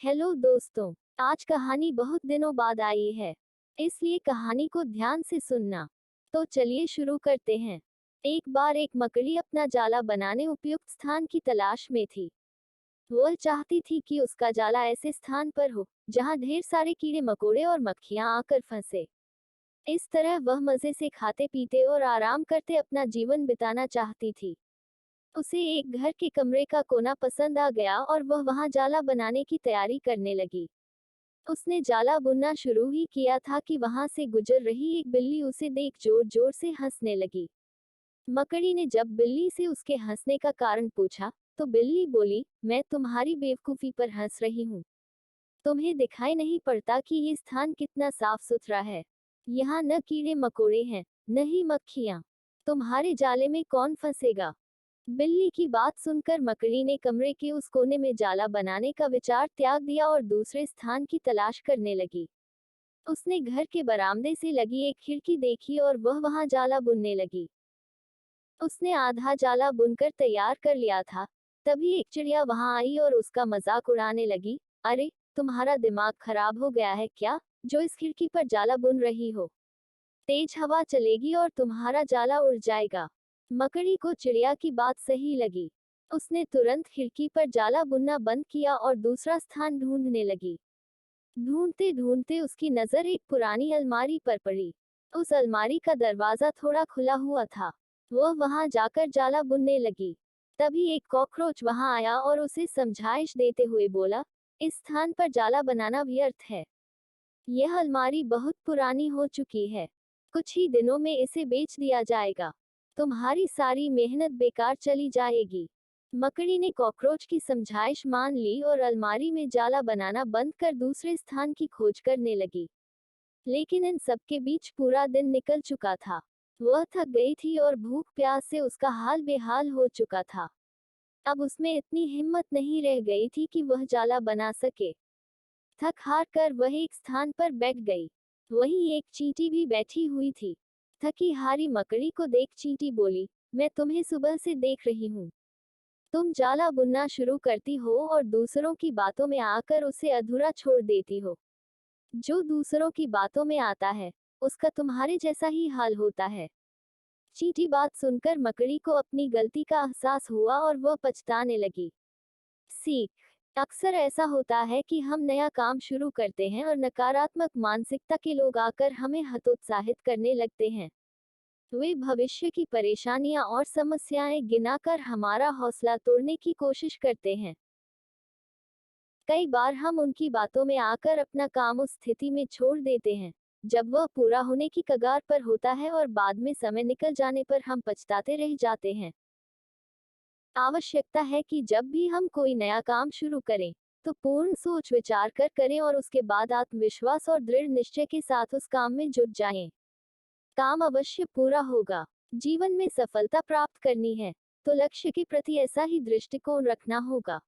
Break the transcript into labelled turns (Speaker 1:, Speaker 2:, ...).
Speaker 1: Hello दोस्तों। आज कहानी बहुत दिनों बाद आई है, इसलिए कहानी को ध्यान से सुनना। तो चलिए शुरू करते हैं। एक बार एक मकड़ी अपना जाला बनाने उपयुक्त स्थान की तलाश में थी। वह चाहती थी कि उसका जाला ऐसे स्थान पर हो जहां ढेर सारे कीड़े मकोड़े और मक्खियां आकर फंसे। इस तरह वह मजे से खाते पीते और आराम करते अपना जीवन बिताना चाहती थी। उसे एक घर के कमरे का कोना पसंद आ गया और वह वहां जाला बनाने की तैयारी करने लगी। उसने जाला बुनना शुरू ही किया था कि वहां से गुजर रही एक बिल्ली उसे देख जोर जोर से हंसने लगी। मकड़ी ने जब बिल्ली से उसके हंसने का कारण पूछा, तो बिल्ली बोली, मैं तुम्हारी बेवकूफी पर हंस रही हूँ। तुम्हें दिखाई नहीं पड़ता कि ये स्थान कितना साफ सुथरा है। यहाँ न कीड़े मकोड़े हैं, न ही मक्खियाँ। तुम्हारे जाले में कौन फंसेगा? बिल्ली की बात सुनकर मकड़ी ने कमरे के उस कोने में जाला बनाने का विचार त्याग दिया और दूसरे स्थान की तलाश करने लगी। उसने घर के बरामदे से लगी एक खिड़की देखी और वह वहां जाला बुनने लगी। उसने आधा जाला बुनकर तैयार कर लिया था। तभी एक चिड़िया वहां आई और उसका मजाक उड़ाने लगी। अरे, तुम्हारा दिमाग खराब हो गया है क्या, जो इस खिड़की पर जाला बुन रही हो? तेज हवा चलेगी और तुम्हारा जाला उड़ जाएगा। मकड़ी को चिड़िया की बात सही लगी। उसने तुरंत खिड़की पर जाला बुनना बंद किया और दूसरा स्थान ढूंढने लगी। ढूंढते ढूंढते उसकी नजर एक पुरानी अलमारी पर पड़ी। उस अलमारी का दरवाजा थोड़ा खुला हुआ था। वह वहां जाकर जाला बुनने लगी। तभी एक कॉकरोच वहां आया और उसे समझाइश देते हुए बोला, इस स्थान पर जाला बनाना व्यर्थ है। यह अलमारी बहुत पुरानी हो चुकी है। कुछ ही दिनों में इसे बेच दिया जाएगा। तुम्हारी सारी मेहनत बेकार चली जाएगी। मकड़ी ने कॉकरोच की समझाइश मान ली और अलमारी में जाला बनाना बंद कर दूसरे स्थान की खोज करने लगी। लेकिन इन सब के बीच पूरा दिन निकल चुका था। वह थक गई थी और भूख प्यास से उसका हाल बेहाल हो चुका था। अब उसमें इतनी हिम्मत नहीं रह गई थी कि वह जाला बना सके। थक हार कर वह एक स्थान पर बैठ गई। वहीं एक चींटी भी बैठी हुई थी। थकी हारी मकड़ी को देख चींटी बोली, मैं तुम्हें सुबह से देख रही हूँ। तुम जाला बुनना शुरू करती हो और दूसरों की बातों में आकर उसे अधूरा छोड़ देती हो। जो दूसरों की बातों में आता है, उसका तुम्हारे जैसा ही हाल होता है। चींटी बात सुनकर मकड़ी को अपनी गलती का एहसास हुआ और वह पछताने लगी। सीख। अक्सर ऐसा होता है कि हम नया काम शुरू करते हैं और नकारात्मक मानसिकता के लोग आकर हमें हतोत्साहित करने लगते हैं। वे भविष्य की परेशानियां और समस्याएं गिनाकर हमारा हौसला तोड़ने की कोशिश करते हैं। कई बार हम उनकी बातों में आकर अपना काम उस स्थिति में छोड़ देते हैं जब वह पूरा होने की कगार पर होता है और बाद में समय निकल जाने पर हम पछताते रह जाते हैं। आवश्यकता है कि जब भी हम कोई नया काम शुरू करें, तो पूर्ण सोच विचार कर करें और उसके बाद आत्मविश्वास और दृढ़ निश्चय के साथ उस काम में जुट जाएं। काम अवश्य पूरा होगा। जीवन में सफलता प्राप्त करनी है, तो लक्ष्य के प्रति ऐसा ही दृष्टिकोण रखना होगा।